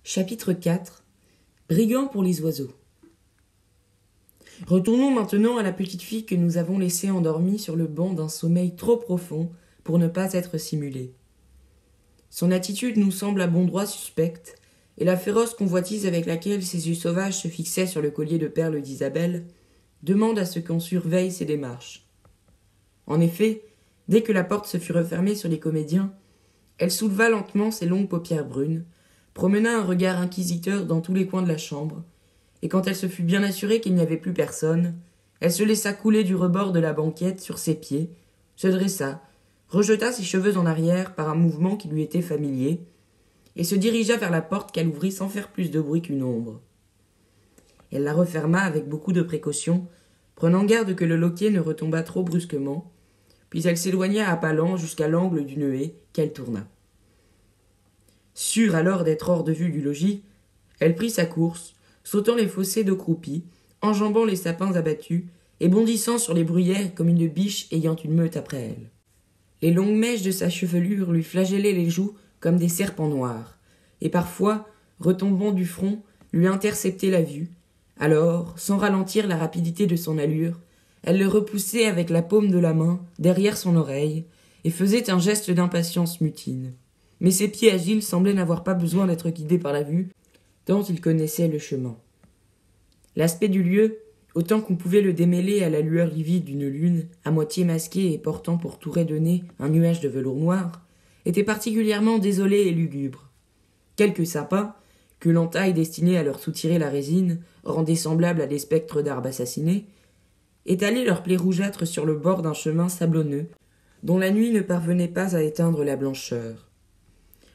Chapitre 4 Brigands pour les oiseaux. Retournons maintenant à la petite fille que nous avons laissée endormie sur le banc d'un sommeil trop profond pour ne pas être simulée. Son attitude nous semble à bon droit suspecte, et la féroce convoitise avec laquelle ses yeux sauvages se fixaient sur le collier de perles d'Isabelle demande à ce qu'on surveille ses démarches. En effet, dès que la porte se fut refermée sur les comédiens, elle souleva lentement ses longues paupières brunes, promena un regard inquisiteur dans tous les coins de la chambre, et quand elle se fut bien assurée qu'il n'y avait plus personne, elle se laissa couler du rebord de la banquette sur ses pieds, se dressa, rejeta ses cheveux en arrière par un mouvement qui lui était familier, et se dirigea vers la porte qu'elle ouvrit sans faire plus de bruit qu'une ombre. Elle la referma avec beaucoup de précaution, prenant garde que le loquet ne retombât trop brusquement, puis elle s'éloigna à pas lents jusqu'à l'angle d'une haie qu'elle tourna. Sûre alors d'être hors de vue du logis, elle prit sa course, sautant les fossés d'eau croupie, enjambant les sapins abattus et bondissant sur les bruyères comme une biche ayant une meute après elle. Les longues mèches de sa chevelure lui flagellaient les joues comme des serpents noirs, et parfois, retombant du front, lui interceptaient la vue. Alors, sans ralentir la rapidité de son allure, elle le repoussait avec la paume de la main derrière son oreille et faisait un geste d'impatience mutine. Mais ses pieds agiles semblaient n'avoir pas besoin d'être guidés par la vue, tant ils connaissaient le chemin. L'aspect du lieu, autant qu'on pouvait le démêler à la lueur livide d'une lune, à moitié masquée et portant pour touret de nez un nuage de velours noir, était particulièrement désolé et lugubre. Quelques sapins, que l'entaille destinée à leur soutirer la résine rendait semblables à des spectres d'arbres assassinés, étalaient leurs plaies rougeâtres sur le bord d'un chemin sablonneux, dont la nuit ne parvenait pas à éteindre la blancheur.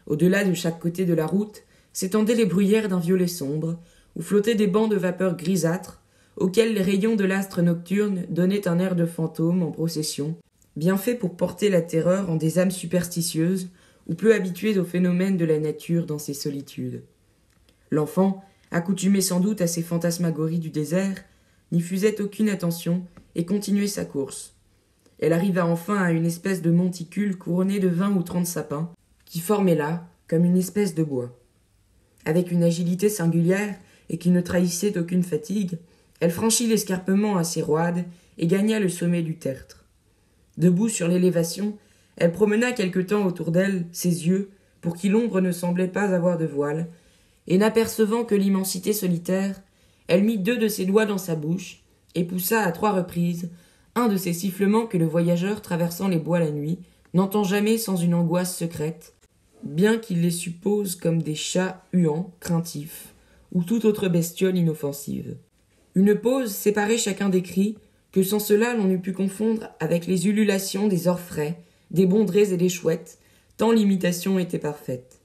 Au-delà de chaque côté de la route s'étendaient les bruyères d'un violet sombre, où flottaient des bancs de vapeur grisâtre, auxquels les rayons de l'astre nocturne donnaient un air de fantôme en procession, bien fait pour porter la terreur en des âmes superstitieuses ou peu habituées aux phénomènes de la nature dans ces solitudes. L'enfant, accoutumé sans doute à ces fantasmagories du désert, n'y faisait aucune attention et continuait sa course. Elle arriva enfin à une espèce de monticule couronné de 20 ou 30 sapins, qui formait là comme une espèce de bois. Avec une agilité singulière et qui ne trahissait aucune fatigue, elle franchit l'escarpement assez roide et gagna le sommet du tertre. Debout sur l'élévation, elle promena quelque temps autour d'elle ses yeux, pour qui l'ombre ne semblait pas avoir de voile, et n'apercevant que l'immensité solitaire, elle mit 2 de ses doigts dans sa bouche et poussa à 3 reprises un de ces sifflements que le voyageur traversant les bois la nuit n'entend jamais sans une angoisse secrète, bien qu'il les suppose comme des chats huants, craintifs, ou toute autre bestiole inoffensive. Une pause séparait chacun des cris, que sans cela l'on eût pu confondre avec les ululations des orfraies, des bondrées et des chouettes, tant l'imitation était parfaite.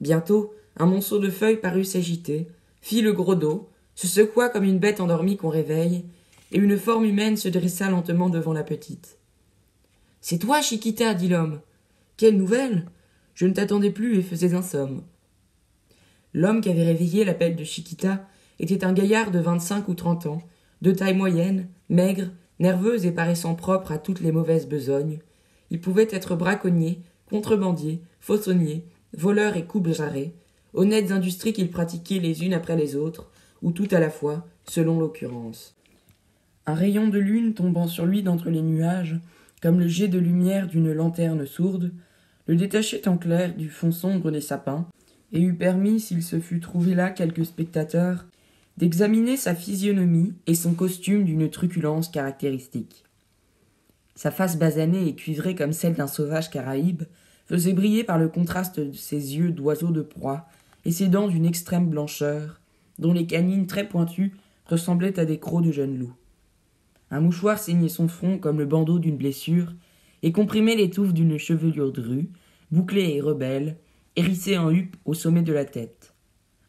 Bientôt, un monceau de feuilles parut s'agiter, fit le gros dos, se secoua comme une bête endormie qu'on réveille, et une forme humaine se dressa lentement devant la petite. « C'est toi, Chiquita, dit l'homme. Quelle nouvelle ? Je ne t'attendais plus et faisais un somme. » L'homme qui avait réveillé l'appel de Chiquita était un gaillard de 25 ou 30 ans, de taille moyenne, maigre, nerveux et paraissant propre à toutes les mauvaises besognes. Il pouvait être braconnier, contrebandier, fauçonnier, voleur et coupe-jarret, honnêtes industries qu'il pratiquait les unes après les autres, ou tout à la fois, selon l'occurrence. Un rayon de lune tombant sur lui d'entre les nuages, comme le jet de lumière d'une lanterne sourde, le détachait en clair du fond sombre des sapins, et eût permis, s'il se fût trouvé là quelques spectateurs, d'examiner sa physionomie et son costume d'une truculence caractéristique. Sa face basanée et cuivrée comme celle d'un sauvage caraïbe faisait briller par le contraste de ses yeux d'oiseau de proie et ses dents d'une extrême blancheur, dont les canines très pointues ressemblaient à des crocs de jeunes loups. Un mouchoir ceignait son front comme le bandeau d'une blessure et comprimait les touffes d'une chevelure drue, bouclée et rebelle, hérissée en huppe au sommet de la tête.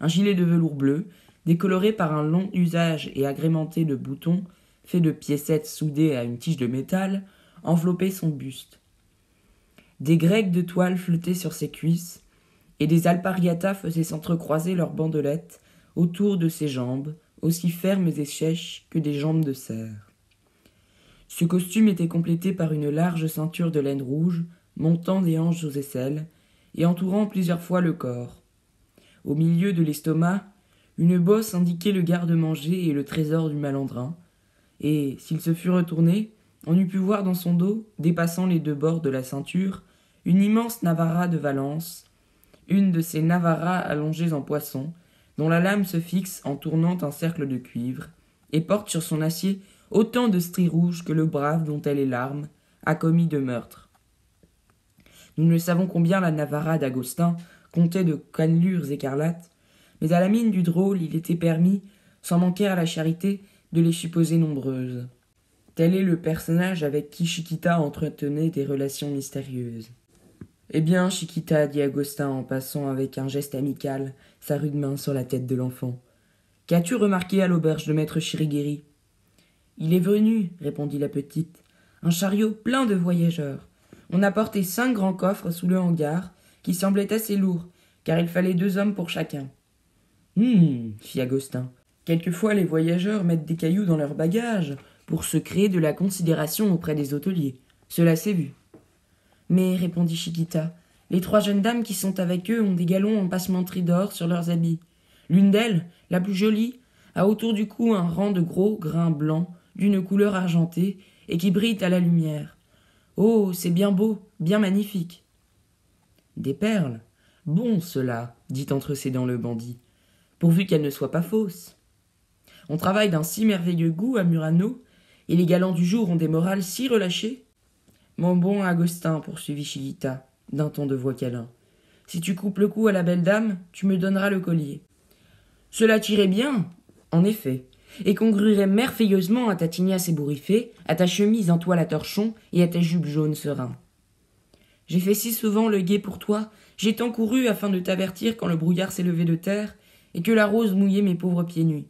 Un gilet de velours bleu, décoloré par un long usage et agrémenté de boutons, fait de piécettes soudées à une tige de métal, enveloppait son buste. Des grecques de toile flottaient sur ses cuisses, et des alpargatas faisaient s'entrecroiser leurs bandelettes autour de ses jambes, aussi fermes et sèches que des jambes de cerf. Ce costume était complété par une large ceinture de laine rouge, montant des hanches aux aisselles, et entourant plusieurs fois le corps. au milieu de l'estomac, une bosse indiquait le garde-manger et le trésor du malandrin, et, s'il se fût retourné, on eût pu voir dans son dos, dépassant les 2 bords de la ceinture, une immense Navarra de Valence, une de ces Navarras allongées en poisson, dont la lame se fixe en tournant un cercle de cuivre, et porte sur son acier autant de stries rouges que le brave dont elle est l'arme a commis de meurtres. Nous ne savons combien la Navarra d'Agostin comptait de cannelures écarlates, mais à la mine du drôle il était permis, sans manquer à la charité, de les supposer nombreuses. Tel est le personnage avec qui Chiquita entretenait des relations mystérieuses. « Eh bien, Chiquita, dit Agostin en passant avec un geste amical sa rude main sur la tête de l'enfant. Qu'as-tu remarqué à l'auberge de maître Chirigueri ? Il est venu, répondit la petite, un chariot plein de voyageurs. On a porté 5 grands coffres sous le hangar, qui semblaient assez lourds, car il fallait 2 hommes pour chacun. Fit Agostin. Quelquefois les voyageurs mettent des cailloux dans leurs bagages, pour se créer de la considération auprès des hôteliers. Cela s'est vu. Mais, répondit Chiquita, les 3 jeunes dames qui sont avec eux ont des galons en passementerie d'or sur leurs habits. L'une d'elles, la plus jolie, a autour du cou un rang de gros grains blancs, d'une couleur argentée, et qui brillent à la lumière. Oh, c'est bien beau, bien magnifique. Des perles. Bon, cela, dit entre ses dents le bandit, pourvu qu'elles ne soient pas fausses. On travaille d'un si merveilleux goût à Murano, et les galants du jour ont des morales si relâchées. Mon bon Agostin, poursuivit Chiquita, d'un ton de voix câlin, si tu coupes le cou à la belle dame, tu me donneras le collier. Cela tirait bien, en effet, et congruerait merveilleusement à ta tignasse ébouriffée, à ta chemise en toile à torchon et à ta jupe jaune serein. J'ai fait si souvent le guet pour toi, j'ai tant couru afin de t'avertir quand le brouillard s'est levé de terre et que la rose mouillait mes pauvres pieds nus.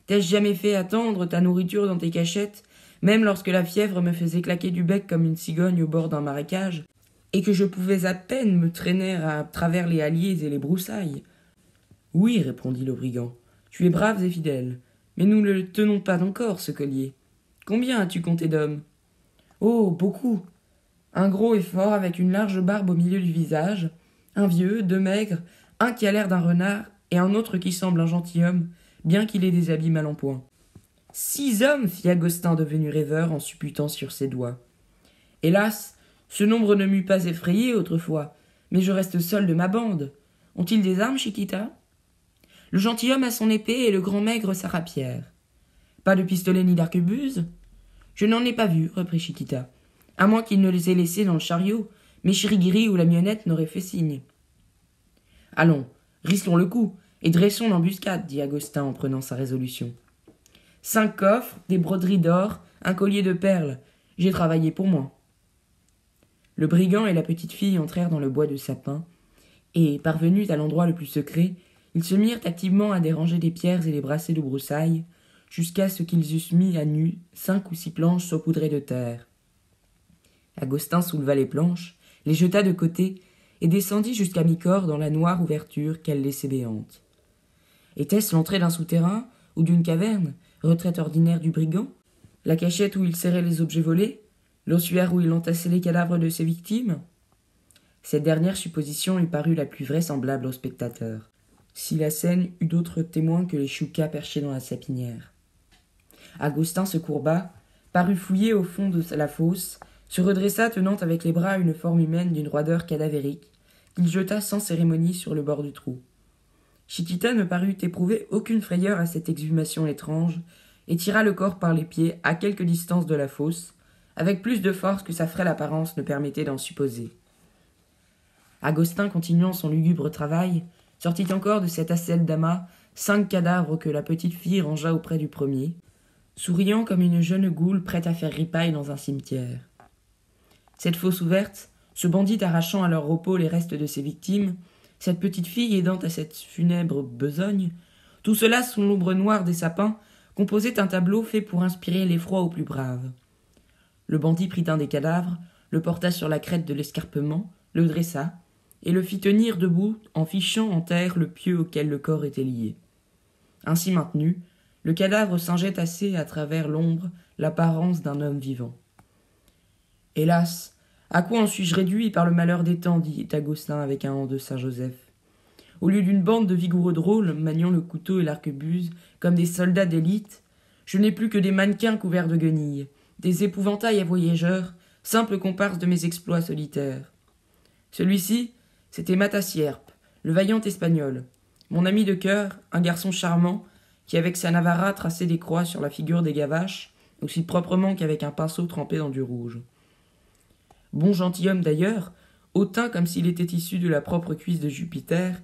T'ai-je jamais fait attendre ta nourriture dans tes cachettes, même lorsque la fièvre me faisait claquer du bec comme une cigogne au bord d'un marécage, et que je pouvais à peine me traîner à travers les halliers et les broussailles? Oui, répondit le brigand, tu es brave et fidèle, mais nous ne le tenons pas encore, ce collier. Combien as-tu compté d'hommes? Oh, beaucoup. Un gros et fort avec une large barbe au milieu du visage, un vieux, 2 maigres, un qui a l'air d'un renard et un autre qui semble un gentilhomme, bien qu'il ait des habits mal en point. 6 hommes, fit Agostin devenu rêveur en supputant sur ses doigts. Hélas, ce nombre ne m'eût pas effrayé autrefois, mais je reste seul de ma bande. Ont-ils des armes, Chiquita? Le gentilhomme a son épée et le grand maigre sa rapière. Pas de pistolet ni d'arquebuse? Je n'en ai pas vu, reprit Chiquita, à moins qu'il ne les ait laissés dans le chariot, mais Chirigueri ou la mionnette n'auraient fait signe. Allons, risquons le coup, et dressons l'embuscade, dit Agostin en prenant sa résolution. 5 coffres, des broderies d'or, un collier de perles. J'ai travaillé pour moi. Le brigand et la petite fille entrèrent dans le bois de sapin, et, parvenus à l'endroit le plus secret, ils se mirent activement à déranger des pierres et des brassées de broussailles, jusqu'à ce qu'ils eussent mis à nu 5 ou 6 planches saupoudrées de terre. Agostin souleva les planches, les jeta de côté, et descendit jusqu'à mi-corps dans la noire ouverture qu'elle laissait béante. Était-ce l'entrée d'un souterrain ou d'une caverne, retraite ordinaire du brigand, la cachette où il serrait les objets volés, l'ossuaire où il entassait les cadavres de ses victimes? Cette dernière supposition lui parut la plus vraisemblable au spectateur, si la scène eut d'autres témoins que les choucas perchés dans la sapinière. Agostin se courba, parut fouiller au fond de la fosse, se redressa tenant avec les bras une forme humaine d'une roideur cadavérique, qu'il jeta sans cérémonie sur le bord du trou. Chiquita ne parut éprouver aucune frayeur à cette exhumation étrange, et tira le corps par les pieds à quelque distance de la fosse, avec plus de force que sa frêle apparence ne permettait d'en supposer. Agostin, continuant son lugubre travail, sortit encore de cette assiette d'amas 5 cadavres que la petite fille rangea auprès du premier, souriant comme une jeune goule prête à faire ripaille dans un cimetière. Cette fosse ouverte, ce bandit arrachant à leur repos les restes de ses victimes, cette petite fille aidant à cette funèbre besogne, tout cela sous l'ombre noire des sapins composait un tableau fait pour inspirer l'effroi aux plus braves. Le bandit prit un des cadavres, le porta sur la crête de l'escarpement, le dressa, et le fit tenir debout en fichant en terre le pieu auquel le corps était lié. Ainsi maintenu, le cadavre singeait assez à travers l'ombre l'apparence d'un homme vivant. « Hélas, à quoi en suis-je réduit par le malheur des temps » dit Agostin avec un an de Saint-Joseph. au lieu d'une bande de vigoureux drôles maniant le couteau et l'arquebuse comme des soldats d'élite, je n'ai plus que des mannequins couverts de guenilles, des épouvantails à voyageurs, simples comparses de mes exploits solitaires. Celui-ci, c'était Matasierpe, le vaillant espagnol, mon ami de cœur, un garçon charmant, qui avec sa Navarra traçait des croix sur la figure des gavaches, aussi proprement qu'avec un pinceau trempé dans du rouge. Bon gentilhomme d'ailleurs, hautain comme s'il était issu de la propre cuisse de Jupiter,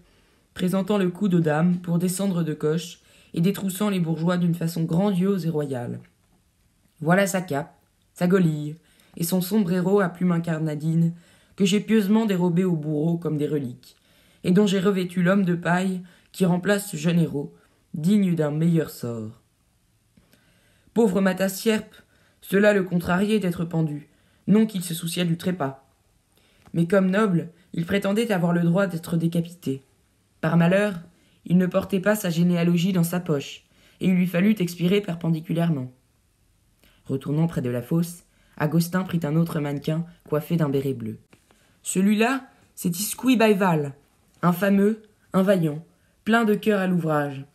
présentant le coude aux dames pour descendre de coche et détroussant les bourgeois d'une façon grandiose et royale. Voilà sa cape, sa golille, et son sombrero à plume incarnadine, que j'ai pieusement dérobé au bourreau comme des reliques, et dont j'ai revêtu l'homme de paille qui remplace ce jeune héros, digne d'un meilleur sort. Pauvre Matasierpe, cela le contrariait d'être pendu, non qu'il se souciât du trépas. Mais comme noble, il prétendait avoir le droit d'être décapité. Par malheur, il ne portait pas sa généalogie dans sa poche, et il lui fallut expirer perpendiculairement. Retournant près de la fosse, Agostin prit un autre mannequin coiffé d'un béret bleu. Celui-là, c'est Iscui Baival, un fameux, un vaillant, plein de cœur à l'ouvrage.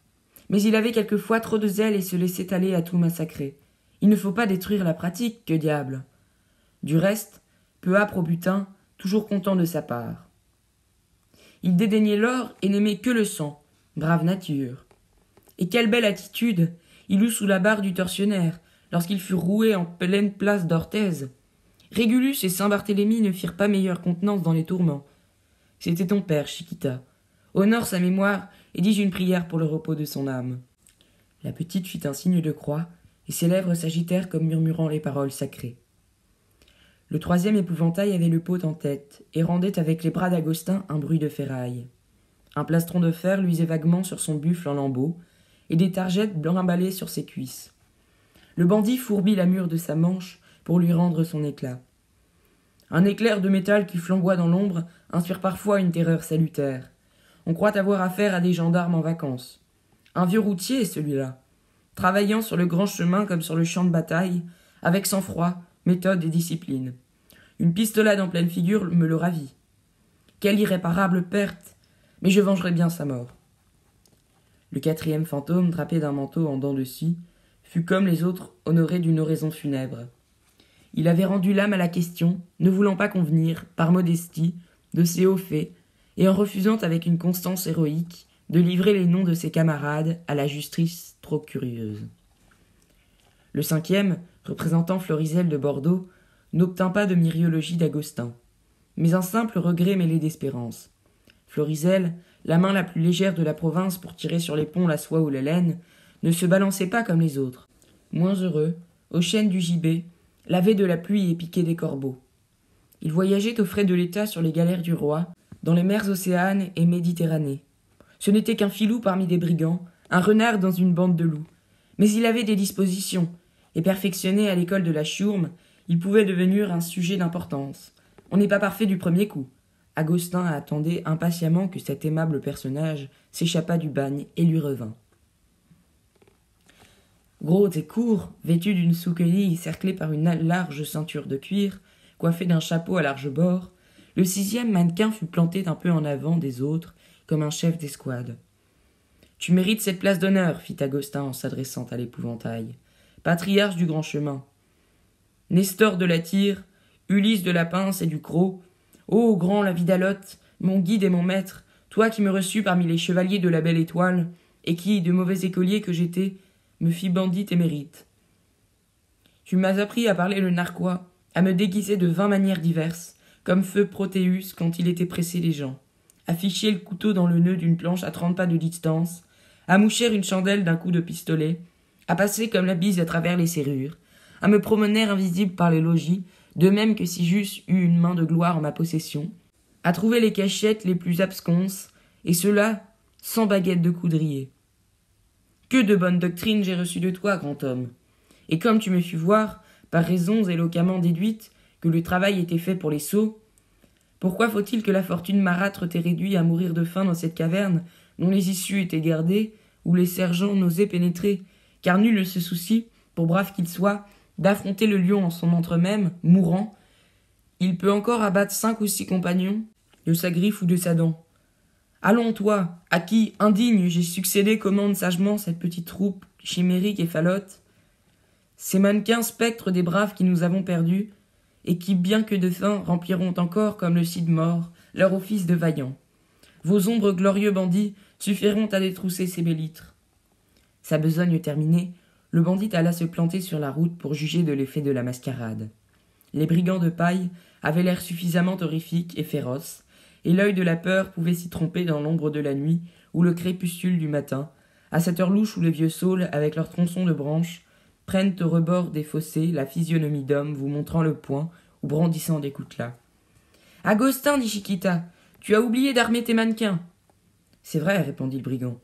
Mais il avait quelquefois trop de zèle et se laissait aller à tout massacrer. Il ne faut pas détruire la pratique, que diable. Du reste, peu âpre au butin, toujours content de sa part. Il dédaignait l'or et n'aimait que le sang, brave nature. Et quelle belle attitude il eut sous la barre du tortionnaire, lorsqu'il fut roué en pleine place d'Orthez. Régulus et Saint-Barthélemy ne firent pas meilleure contenance dans les tourments. C'était ton père, Chiquita. Honore sa mémoire et dis une prière pour le repos de son âme. La petite fit un signe de croix, et ses lèvres s'agitèrent comme murmurant les paroles sacrées. Le troisième épouvantail avait le pot en tête, et rendait avec les bras d'Agostin un bruit de ferraille. Un plastron de fer luisait vaguement sur son buffle en lambeaux, et des targettes brimballaient sur ses cuisses. Le bandit fourbit la mûre de sa manche pour lui rendre son éclat. Un éclair de métal qui flamboie dans l'ombre inspire parfois une terreur salutaire. On croit avoir affaire à des gendarmes en vacances. Un vieux routier, celui-là, travaillant sur le grand chemin comme sur le champ de bataille, avec sang-froid, méthode et discipline. Une pistolade en pleine figure me le ravit. Quelle irréparable perte, mais je vengerai bien sa mort. Le quatrième fantôme, drapé d'un manteau en dents de scie, fut comme les autres honoré d'une oraison funèbre. Il avait rendu l'âme à la question, ne voulant pas convenir, par modestie, de ses hauts faits, et en refusant avec une constance héroïque de livrer les noms de ses camarades à la justice trop curieuse. Le cinquième, représentant Florizel de Bordeaux, n'obtint pas de myriologie d'Agostin, mais un simple regret mêlé d'espérance. Florizel, la main la plus légère de la province pour tirer sur les ponts la soie ou la laine, ne se balançait pas comme les autres. Moins heureux, aux chaînes du gibet, lavait de la pluie et piquait des corbeaux. Il voyageait aux frais de l'État sur les galères du roi, dans les mers océanes et Méditerranée. Ce n'était qu'un filou parmi des brigands, un renard dans une bande de loups. Mais il avait des dispositions, et perfectionné à l'école de la Chiourme, il pouvait devenir un sujet d'importance. On n'est pas parfait du premier coup. Agostin attendait impatiemment que cet aimable personnage s'échappât du bagne et lui revint. Gros et court, vêtu d'une sous-quenille cerclée par une large ceinture de cuir, coiffé d'un chapeau à large bord, le sixième mannequin fut planté un peu en avant des autres, comme un chef d'escouade. « Tu mérites cette place d'honneur, fit Agostin en s'adressant à l'épouvantail. Patriarche du grand chemin. Nestor de la Tyre, Ulysse de la Pince et du Croc, ô grand Lavidalote, mon guide et mon maître, toi qui me reçus parmi les chevaliers de la belle étoile, et qui, de mauvais écolier que j'étais, me fis bandit émérite. Tu m'as appris à parler le narquois, à me déguiser de 20 manières diverses, comme feu Protéus quand il était pressé des gens, à ficher le couteau dans le nœud d'une planche à 30 pas de distance, à moucher une chandelle d'un coup de pistolet, à passer comme la bise à travers les serrures, à me promener invisible par les logis, de même que si j'eusse eu une main de gloire en ma possession, à trouver les cachettes les plus absconses, et cela sans baguette de coudrier. Que de bonnes doctrines j'ai reçues de toi, grand homme. Et comme tu me fus voir, par raisons éloquemment déduites, que le travail était fait pour les sots, pourquoi faut-il que la fortune marâtre t'ait réduit à mourir de faim dans cette caverne dont les issues étaient gardées, où les sergents n'osaient pénétrer, car nul ne se soucie, pour brave qu'il soit, d'affronter le lion en son antre même, mourant, il peut encore abattre 5 ou 6 compagnons de sa griffe ou de sa dent. Allons, toi, à qui, indigne, j'ai succédé, commande sagement cette petite troupe chimérique et falote. Ces mannequins spectres des braves qui nous avons perdus, et qui, bien que de faim, rempliront encore, comme le Cid mort, leur office de vaillants. Vos ombres glorieux bandits suffiront à détrousser ces bellitres. Sa besogne terminée, le bandit alla se planter sur la route pour juger de l'effet de la mascarade. Les brigands de paille avaient l'air suffisamment horrifiques et féroces, et l'œil de la peur pouvait s'y tromper dans l'ombre de la nuit ou le crépuscule du matin, à cette heure louche où les vieux saules, avec leurs tronçons de branches, prennent au rebord des fossés la physionomie d'homme vous montrant le poing ou brandissant des coutelas. « Agostin, dit Chiquita, tu as oublié d'armer tes mannequins. »« C'est vrai, répondit le brigand.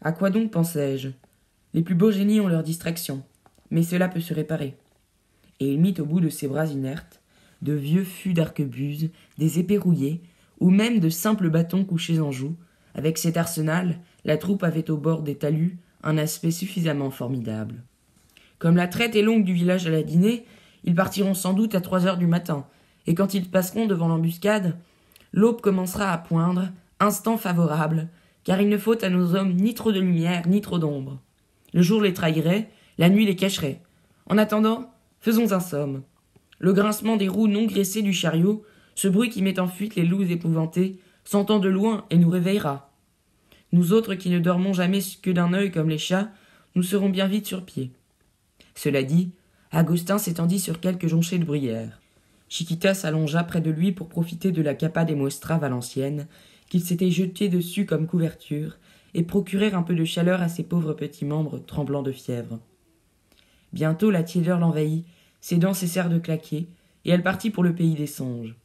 À quoi donc pensais-je? Les plus beaux génies ont leurs distractions, mais cela peut se réparer. » Et il mit au bout de ses bras inertes de vieux fûts d'arquebuses, des épées rouillées, ou même de simples bâtons couchés en joue. Avec cet arsenal, la troupe avait au bord des talus un aspect suffisamment formidable. Comme la traite est longue du village à la dînée, ils partiront sans doute à 3 heures du matin, et quand ils passeront devant l'embuscade, l'aube commencera à poindre, instant favorable, car il ne faut à nos hommes ni trop de lumière, ni trop d'ombre. Le jour les trahirait, la nuit les cacherait. En attendant, faisons un somme. Le grincement des roues non graissées du chariot, ce bruit qui met en fuite les loups épouvantés, s'entend de loin et nous réveillera. Nous autres qui ne dormons jamais que d'un œil comme les chats, nous serons bien vite sur pied. Cela dit, Agostin s'étendit sur quelques jonchées de bruyère. Chiquita s'allongea près de lui pour profiter de la capa des Moestraves à l'ancienne, qu'il s'était jeté dessus comme couverture, et procurer un peu de chaleur à ses pauvres petits membres tremblants de fièvre. Bientôt la tiédeur l'envahit, ses dents cessèrent de claquer, et elle partit pour le pays des songes.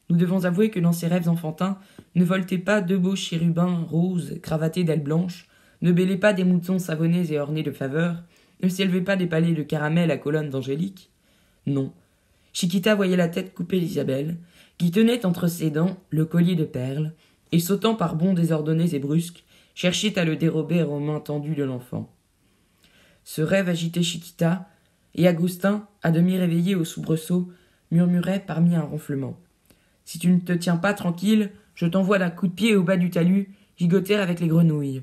Nous devons avouer que dans ses rêves enfantins ne voletaient pas 2 beaux chérubins roses cravatés d'ailes blanches, ne bêlaient pas des moutons savonnés et ornés de faveurs, ne s'élevaient pas des palais de caramel à colonnes d'angélique. Non. Chiquita voyait la tête coupée d'Isabelle, qui tenait entre ses dents le collier de perles, et sautant par bonds désordonnés et brusques, cherchait à le dérober aux mains tendues de l'enfant. Ce rêve agitait Chiquita, et Agustin, à demi réveillé au soubresaut, murmurait parmi un ronflement. « Si tu ne te tiens pas tranquille, je t'envoie d'un coup de pied au bas du talus, gigoter avec les grenouilles. »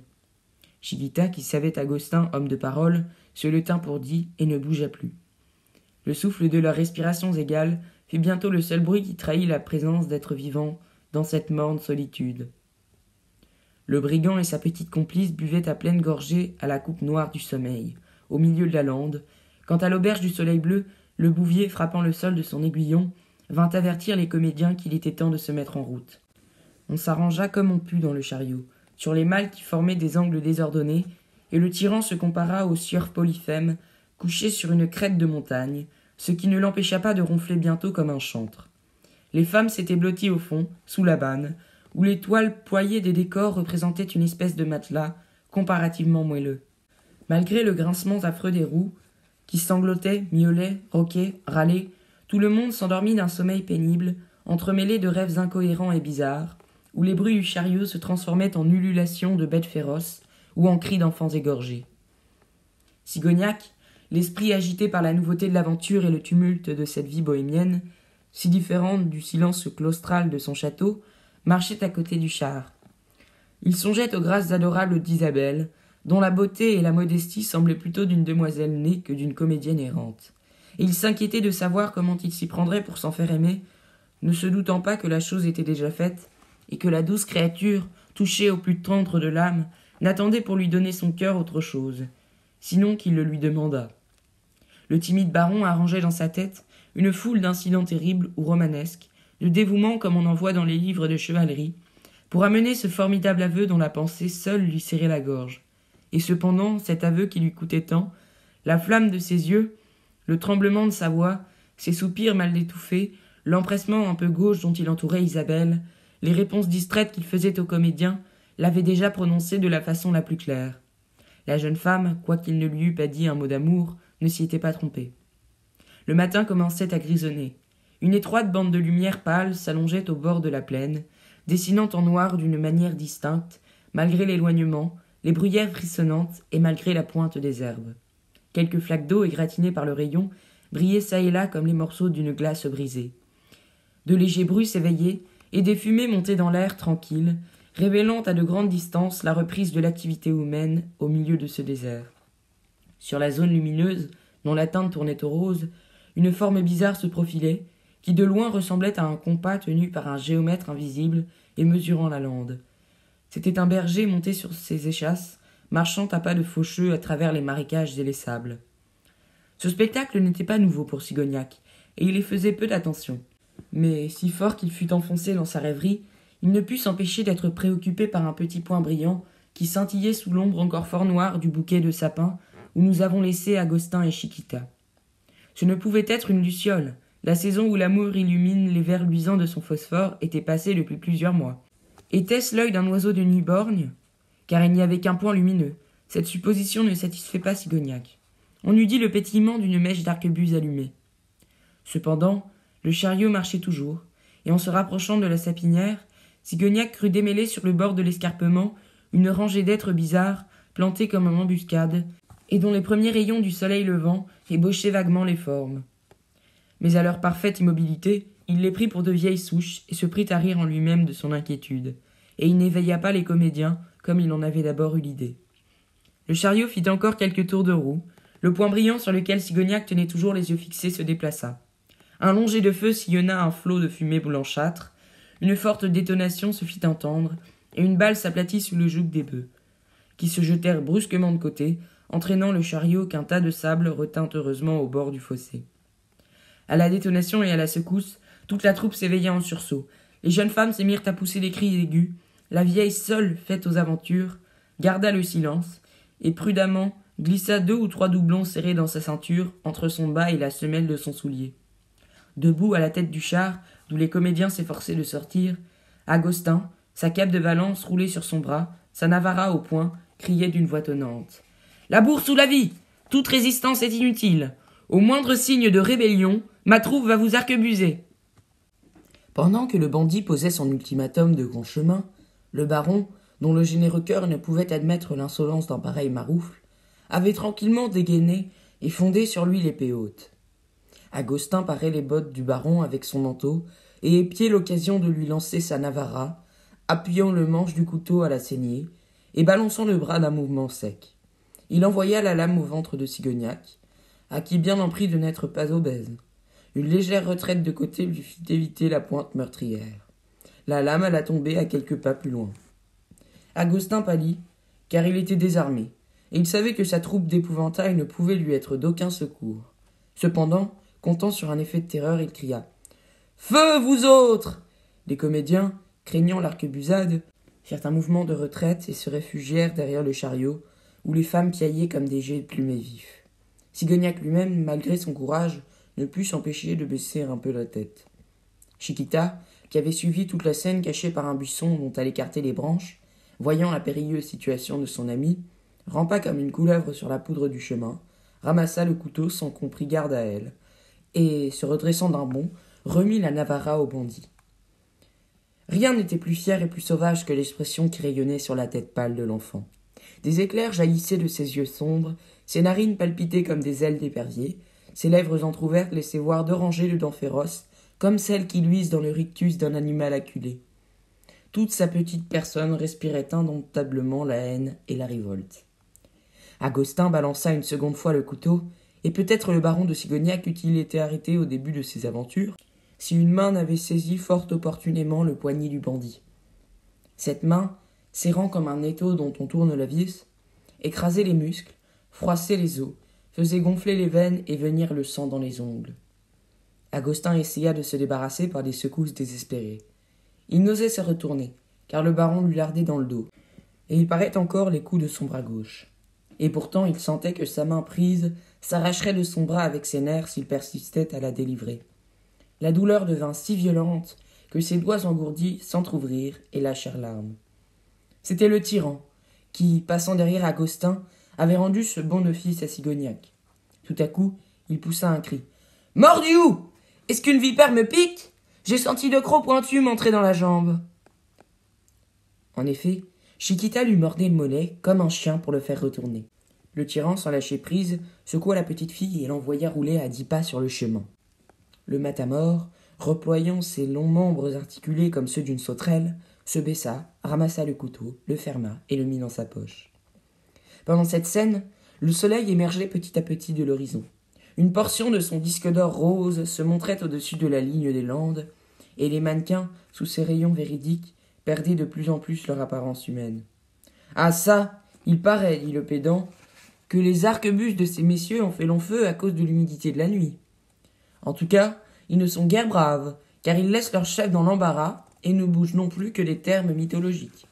Chiquita, qui savait Agustin, homme de parole, se le tint pour dit et ne bougea plus. Le souffle de leurs respirations égales fut bientôt le seul bruit qui trahit la présence d'êtres vivants dans cette morne solitude. Le brigand et sa petite complice buvaient à pleine gorgée à la coupe noire du sommeil, au milieu de la lande, quand à l'auberge du Soleil bleu, le bouvier, frappant le sol de son aiguillon, vint avertir les comédiens qu'il était temps de se mettre en route. On s'arrangea comme on put dans le chariot, sur les malles qui formaient des angles désordonnés, et le tyran se compara au sieur Polyphème, couché sur une crête de montagne, ce qui ne l'empêcha pas de ronfler bientôt comme un chantre. Les femmes s'étaient blotties au fond, sous la banne, où les toiles ployées des décors représentaient une espèce de matelas comparativement moelleux. Malgré le grincement affreux des roues, qui sanglotaient, miaulaient, roquaient, râlaient, tout le monde s'endormit d'un sommeil pénible, entremêlé de rêves incohérents et bizarres, où les bruits du chariot se transformaient en ululations de bêtes féroces ou en cris d'enfants égorgés. Sigognac, l'esprit agité par la nouveauté de l'aventure et le tumulte de cette vie bohémienne, si différente du silence claustral de son château, marchait à côté du char. Il songeait aux grâces adorables d'Isabelle, dont la beauté et la modestie semblaient plutôt d'une demoiselle née que d'une comédienne errante. Et il s'inquiétait de savoir comment il s'y prendrait pour s'en faire aimer, ne se doutant pas que la chose était déjà faite, et que la douce créature, touchée au plus tendre de l'âme, n'attendait pour lui donner son cœur autre chose, sinon qu'il le lui demandât. Le timide baron arrangeait dans sa tête une foule d'incidents terribles ou romanesques, de dévouements comme on en voit dans les livres de chevalerie, pour amener ce formidable aveu dont la pensée seule lui serrait la gorge. Et cependant, cet aveu qui lui coûtait tant, la flamme de ses yeux, le tremblement de sa voix, ses soupirs mal étouffés, l'empressement un peu gauche dont il entourait Isabelle, les réponses distraites qu'il faisait aux comédiens, l'avaient déjà prononcé de la façon la plus claire. La jeune femme, quoiqu'il ne lui eût pas dit un mot d'amour, ne s'y était pas trompée. Le matin commençait à grisonner. Une étroite bande de lumière pâle s'allongeait au bord de la plaine, dessinant en noir d'une manière distincte, malgré l'éloignement, les bruyères frissonnantes et malgré la pointe des herbes. Quelques flaques d'eau égratignées par le rayon brillaient çà et là comme les morceaux d'une glace brisée. De légers bruits s'éveillaient, et des fumées montaient dans l'air tranquille, révélant à de grandes distances la reprise de l'activité humaine au milieu de ce désert. Sur la zone lumineuse, dont la teinte tournait au rose, une forme bizarre se profilait, qui de loin ressemblait à un compas tenu par un géomètre invisible et mesurant la lande. C'était un berger monté sur ses échasses, marchant à pas de faucheux à travers les marécages et les sables. Ce spectacle n'était pas nouveau pour Sigognac, et il y faisait peu d'attention. Mais, si fort qu'il fût enfoncé dans sa rêverie, il ne put s'empêcher d'être préoccupé par un petit point brillant qui scintillait sous l'ombre encore fort noire du bouquet de sapins où nous avons laissé Agostin et Chiquita. Ce ne pouvait être une luciole. La saison où l'amour illumine les vers luisants de son phosphore était passée depuis plusieurs mois. Était-ce l'œil d'un oiseau de nuit borgne ? Car il n'y avait qu'un point lumineux. Cette supposition ne satisfait pas Sigognac. On eût dit le pétillement d'une mèche d'arquebuse allumée. Cependant, le chariot marchait toujours, et en se rapprochant de la sapinière, Sigognac crut démêler sur le bord de l'escarpement une rangée d'êtres bizarres, plantés comme en embuscade, et dont les premiers rayons du soleil levant ébauchaient vaguement les formes. Mais à leur parfaite immobilité, il les prit pour de vieilles souches et se prit à rire en lui-même de son inquiétude, et il n'éveilla pas les comédiens comme il en avait d'abord eu l'idée. Le chariot fit encore quelques tours de roue, le point brillant sur lequel Sigognac tenait toujours les yeux fixés se déplaça. Un long jet de feu sillonna un flot de fumée blanchâtre, une forte détonation se fit entendre, et une balle s'aplatit sous le joug des bœufs, qui se jetèrent brusquement de côté, entraînant le chariot qu'un tas de sable retint heureusement au bord du fossé. À la détonation et à la secousse, toute la troupe s'éveilla en sursaut. Les jeunes femmes se mirent à pousser des cris aigus. La vieille, seule faite aux aventures, garda le silence, et prudemment glissa 2 ou 3 doublons serrés dans sa ceinture, entre son bas et la semelle de son soulier. Debout à la tête du char, d'où les comédiens s'efforçaient de sortir, Agostin, sa cape de valance roulée sur son bras, sa navarra au poing, criait d'une voix tonnante. « La bourse ou la vie ! Toute résistance est inutile. Au moindre signe de rébellion, ma troupe va vous arquebuser. » Pendant que le bandit posait son ultimatum de grand chemin, le baron, dont le généreux cœur ne pouvait admettre l'insolence d'un pareil maroufle, avait tranquillement dégainé et fondé sur lui l'épée haute. Agostin parait les bottes du baron avec son manteau et épiait l'occasion de lui lancer sa navarra, appuyant le manche du couteau à la saignée et balançant le bras d'un mouvement sec. Il envoya la lame au ventre de Sigognac, à qui bien en prit de n'être pas obèse. Une légère retraite de côté lui fit éviter la pointe meurtrière. La lame alla tomber à quelques pas plus loin. Agostin pâlit, car il était désarmé, et il savait que sa troupe d'épouvantail ne pouvait lui être d'aucun secours. Cependant, comptant sur un effet de terreur, il cria « Feu, vous autres !» Les comédiens, craignant l'arquebusade, firent un mouvement de retraite et se réfugièrent derrière le chariot, où les femmes piaillaient comme des jets plumés vifs. Sigognac lui-même, malgré son courage, ne put s'empêcher de baisser un peu la tête. Chiquita, qui avait suivi toute la scène cachée par un buisson dont elle écartait les branches, voyant la périlleuse situation de son ami, rampa comme une couleuvre sur la poudre du chemin, ramassa le couteau sans qu'on prît garde à elle, et, se redressant d'un bond, remit la navarra au bandit. Rien n'était plus fier et plus sauvage que l'expression qui rayonnait sur la tête pâle de l'enfant. Des éclairs jaillissaient de ses yeux sombres, ses narines palpitaient comme des ailes d'épervier, ses lèvres entr'ouvertes laissaient voir 2 rangées de dents féroces, comme celles qui luisent dans le rictus d'un animal acculé. Toute sa petite personne respirait indomptablement la haine et la révolte. Agostin balança une seconde fois le couteau, et peut-être le baron de Sigognac eût-il été arrêté au début de ses aventures, si une main n'avait saisi fort opportunément le poignet du bandit. Cette main, serrant comme un étau dont on tourne la vis, écrasait les muscles, froissait les os, faisait gonfler les veines et venir le sang dans les ongles. Agostin essaya de se débarrasser par des secousses désespérées. Il n'osait se retourner, car le baron lui lardait dans le dos, et il paraît encore les coups de son bras gauche. Et pourtant il sentait que sa main prise s'arracherait de son bras avec ses nerfs s'il persistait à la délivrer. La douleur devint si violente que ses doigts engourdis s'entr'ouvrirent et lâchèrent l'arme. C'était le tyran, qui, passant derrière Agostin, avait rendu ce bon office à Sigognac. Tout à coup, il poussa un cri. « Mordu où ? Est-ce qu'une vipère me pique ? J'ai senti 2 crocs pointus m'entrer dans la jambe. » En effet, Chiquita lui mordait le mollet comme un chien pour le faire retourner. Le tyran, sans lâcher prise, secoua la petite fille et l'envoya rouler à 10 pas sur le chemin. Le matamore, reployant ses longs membres articulés comme ceux d'une sauterelle, se baissa, ramassa le couteau, le ferma et le mit dans sa poche. Pendant cette scène, le soleil émergeait petit à petit de l'horizon. Une portion de son disque d'or rose se montrait au-dessus de la ligne des landes, et les mannequins, sous ces rayons véridiques, perdaient de plus en plus leur apparence humaine. « Ah ça, il paraît, dit le pédant, que les arquebuses de ces messieurs ont fait long feu à cause de l'humidité de la nuit. En tout cas, ils ne sont guère braves, car ils laissent leur chef dans l'embarras et ne bougent non plus que les termes mythologiques. »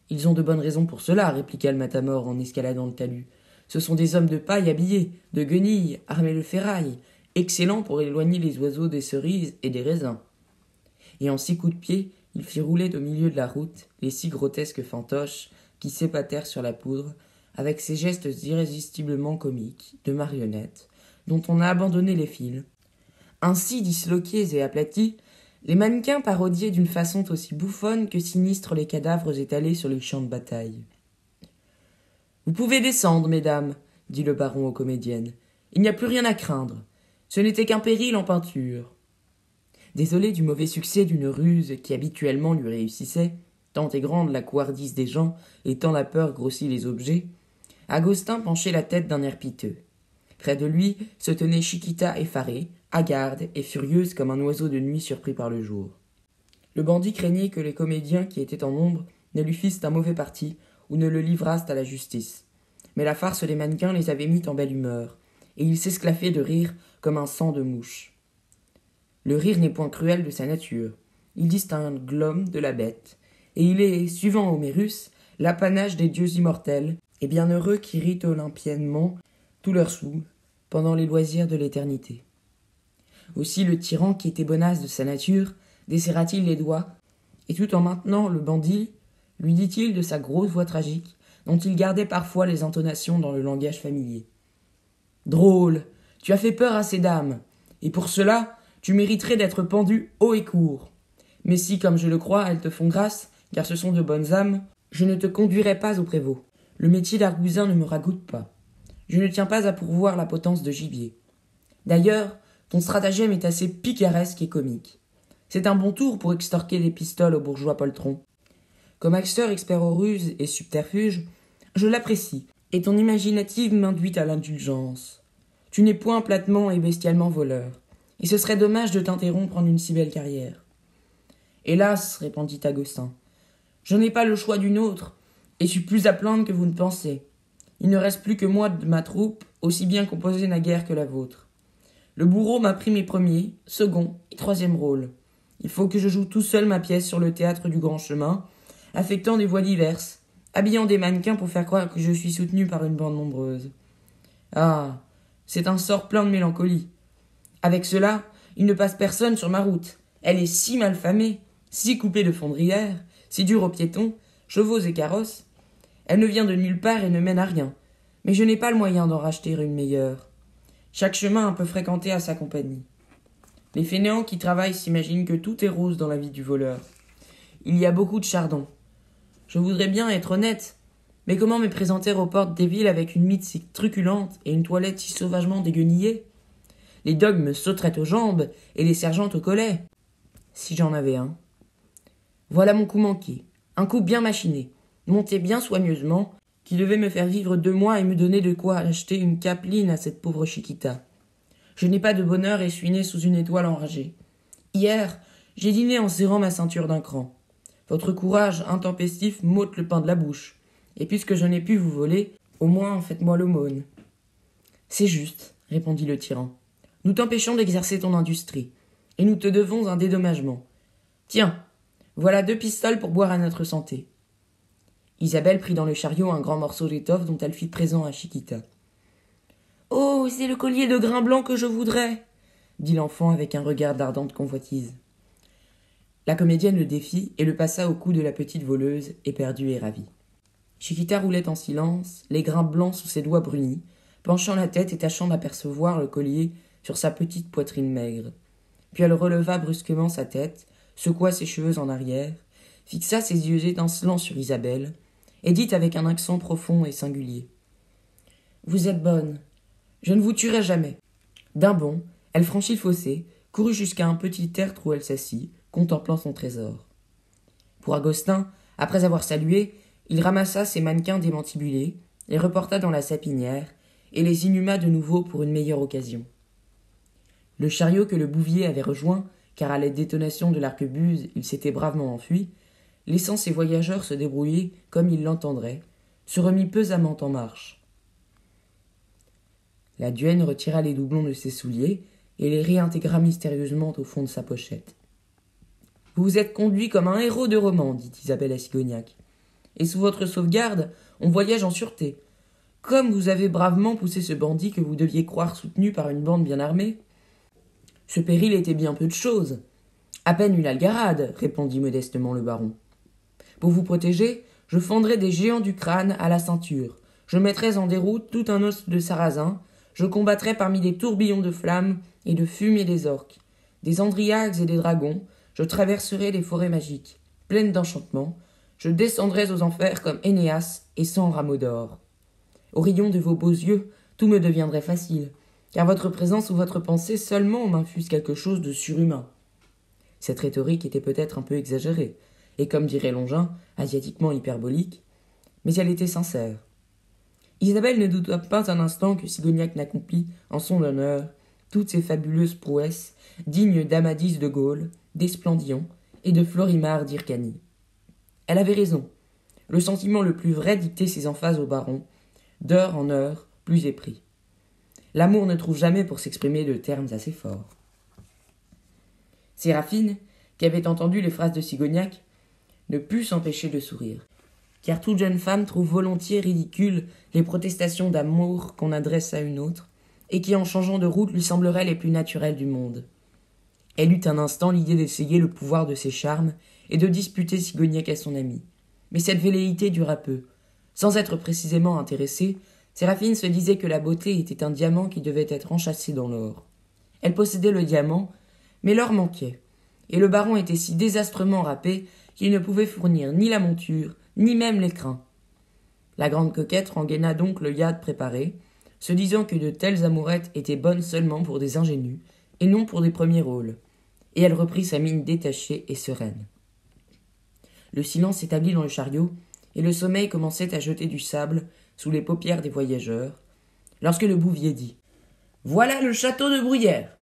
« Ils ont de bonnes raisons pour cela, répliqua le matamor en escaladant le talus. Ce sont des hommes de paille habillés, de guenilles, armés de ferraille, excellents pour éloigner les oiseaux des cerises et des raisins. Et en 6 coups de pied, il fit rouler au milieu de la route les 6 grotesques fantoches qui s'épatèrent sur la poudre, avec ces gestes irrésistiblement comiques, de marionnettes, dont on a abandonné les fils. Ainsi disloqués et aplatis, les mannequins parodiaient d'une façon aussi bouffonne que sinistre les cadavres étalés sur les champs de bataille. « Vous pouvez descendre, mesdames, dit le baron aux comédiennes. Il n'y a plus rien à craindre. Ce n'était qu'un péril en peinture. » Désolé du mauvais succès d'une ruse qui habituellement lui réussissait, tant est grande la couardise des gens et tant la peur grossit les objets, Agostin penchait la tête d'un air piteux. Près de lui se tenait Chiquita effarée, hagarde et furieuse comme un oiseau de nuit surpris par le jour. Le bandit craignait que les comédiens qui étaient en nombre ne lui fissent un mauvais parti ou ne le livrassent à la justice. Mais la farce des mannequins les avait mis en belle humeur, et ils s'esclaffaient de rire comme un sang de mouche. Le rire n'est point cruel de sa nature. Il distingue l'homme de la bête, et il est, suivant Homérus, l'apanage des dieux immortels, et bienheureux qui rient olympiennement tous leurs sous pendant les loisirs de l'éternité. Aussi le tyran, qui était bonasse de sa nature, desserra-t-il les doigts, et tout en maintenant le bandit, lui dit-il de sa grosse voix tragique, dont il gardait parfois les intonations dans le langage familier. « Drôle, tu as fait peur à ces dames, et pour cela, tu mériterais d'être pendu haut et court. Mais si, comme je le crois, elles te font grâce, car ce sont de bonnes âmes, je ne te conduirai pas au prévôt. Le métier d'argousin ne me ragoûte pas. Je ne tiens pas à pourvoir la potence de gibier. D'ailleurs, ton stratagème est assez picaresque et comique. C'est un bon tour pour extorquer des pistoles aux bourgeois poltrons. Comme acteur expert aux ruses et subterfuges, je l'apprécie, et ton imaginative m'induit à l'indulgence. Tu n'es point platement et bestialement voleur, et ce serait dommage de t'interrompre en une si belle carrière. Hélas, répondit Agostin, je n'ai pas le choix d'une autre, et suis plus à plaindre que vous ne pensez. Il ne reste plus que moi de ma troupe, aussi bien composée naguère que la vôtre. Le bourreau m'a pris mes premiers, second et troisième rôles. Il faut que je joue tout seul ma pièce sur le théâtre du grand chemin, affectant des voix diverses, habillant des mannequins pour faire croire que je suis soutenu par une bande nombreuse. Ah, c'est un sort plein de mélancolie. Avec cela, il ne passe personne sur ma route. Elle est si mal famée, si coupée de fondrières, si dure aux piétons, chevaux et carrosses. Elle ne vient de nulle part et ne mène à rien, mais je n'ai pas le moyen d'en racheter une meilleure. Chaque chemin un peu fréquenté a sa compagnie. Les fainéants qui travaillent s'imaginent que tout est rose dans la vie du voleur. Il y a beaucoup de chardons. Je voudrais bien être honnête, mais comment me présenter aux portes des villes avec une mythe si truculente et une toilette si sauvagement déguenillée? Les dogues me sauteraient aux jambes et les sergents au collet, si j'en avais un. Voilà mon coup manqué, un coup bien machiné, monté bien soigneusement, qui devait me faire vivre 2 mois et me donner de quoi acheter une capeline à cette pauvre Chiquita. Je n'ai pas de bonheur et suis né sous une étoile enragée. Hier, j'ai dîné en serrant ma ceinture d'un cran. Votre courage intempestif m'ôte le pain de la bouche, et puisque je n'ai pu vous voler, au moins faites-moi l'aumône. C'est juste, répondit le tyran. Nous t'empêchons d'exercer ton industrie, et nous te devons un dédommagement. Tiens, voilà 2 pistoles pour boire à notre santé. Isabelle prit dans le chariot un grand morceau d'étoffe dont elle fit présent à Chiquita. « Oh, c'est le collier de grain blanc que je voudrais !» dit l'enfant avec un regard d'ardente convoitise. La comédienne le défit et le passa au cou de la petite voleuse, éperdue et ravie. Chiquita roulait en silence, les grains blancs sous ses doigts brunis, penchant la tête et tâchant d'apercevoir le collier sur sa petite poitrine maigre. Puis elle releva brusquement sa tête, secoua ses cheveux en arrière, fixa ses yeux étincelants sur Isabelle, et dit avec un accent profond et singulier. « Vous êtes bonne. Je ne vous tuerai jamais. » D'un bond, elle franchit le fossé, courut jusqu'à un petit tertre où elle s'assit, contemplant son trésor. Pour Agostin, après avoir salué, il ramassa ses mannequins démantibulés, les reporta dans la sapinière, et les inhuma de nouveau pour une meilleure occasion. Le chariot que le bouvier avait rejoint, car à la détonation de l'arquebuse il s'était bravement enfui, laissant ses voyageurs se débrouiller comme ils l'entendraient, se remit pesamment en marche. La duègne retira les doublons de ses souliers et les réintégra mystérieusement au fond de sa pochette. « Vous vous êtes conduit comme un héros de roman, dit Isabelle à Sigognac. Et sous votre sauvegarde, on voyage en sûreté. Comme vous avez bravement poussé ce bandit que vous deviez croire soutenu par une bande bien armée. Ce péril était bien peu de chose. À peine une algarade, répondit modestement le baron. Pour vous protéger, je fendrai des géants du crâne à la ceinture. Je mettrai en déroute tout un os de sarrasin. Je combattrai parmi des tourbillons de flammes et de fumée des orques, des andriaques et des dragons. Je traverserai les forêts magiques, pleines d'enchantements. Je descendrai aux enfers comme Énéas et sans rameaux d'or. Au rayon de vos beaux yeux, tout me deviendrait facile, car votre présence ou votre pensée seulement m'infuse quelque chose de surhumain. Cette rhétorique était peut-être un peu exagérée, et comme dirait Longin, asiatiquement hyperbolique, mais elle était sincère. Isabelle ne douta pas un instant que Sigognac n'accomplît, en son honneur, toutes ces fabuleuses prouesses, dignes d'Amadis de Gaulle, d'Esplandion et de Florimar d'Hyrcanie. Elle avait raison. Le sentiment le plus vrai dictait ses emphases au baron, d'heure en heure, plus épris. L'amour ne trouve jamais pour s'exprimer de termes assez forts. Séraphine, qui avait entendu les phrases de Sigognac, ne put s'empêcher de sourire, car toute jeune femme trouve volontiers ridicules les protestations d'amour qu'on adresse à une autre, et qui en changeant de route lui sembleraient les plus naturelles du monde. Elle eut un instant l'idée d'essayer le pouvoir de ses charmes et de disputer Sigognac à son ami. Mais cette velléité dura peu. Sans être précisément intéressée, Séraphine se disait que la beauté était un diamant qui devait être enchâssé dans l'or. Elle possédait le diamant, mais l'or manquait, et le baron était si désastrement râpé qu'il ne pouvait fournir ni la monture, ni même l'écrin. La grande coquette rengaina donc le yad préparé, se disant que de telles amourettes étaient bonnes seulement pour des ingénus, et non pour des premiers rôles, et elle reprit sa mine détachée et sereine. Le silence s'établit dans le chariot, et le sommeil commençait à jeter du sable sous les paupières des voyageurs, lorsque le bouvier dit « Voilà le château de Bruyères !»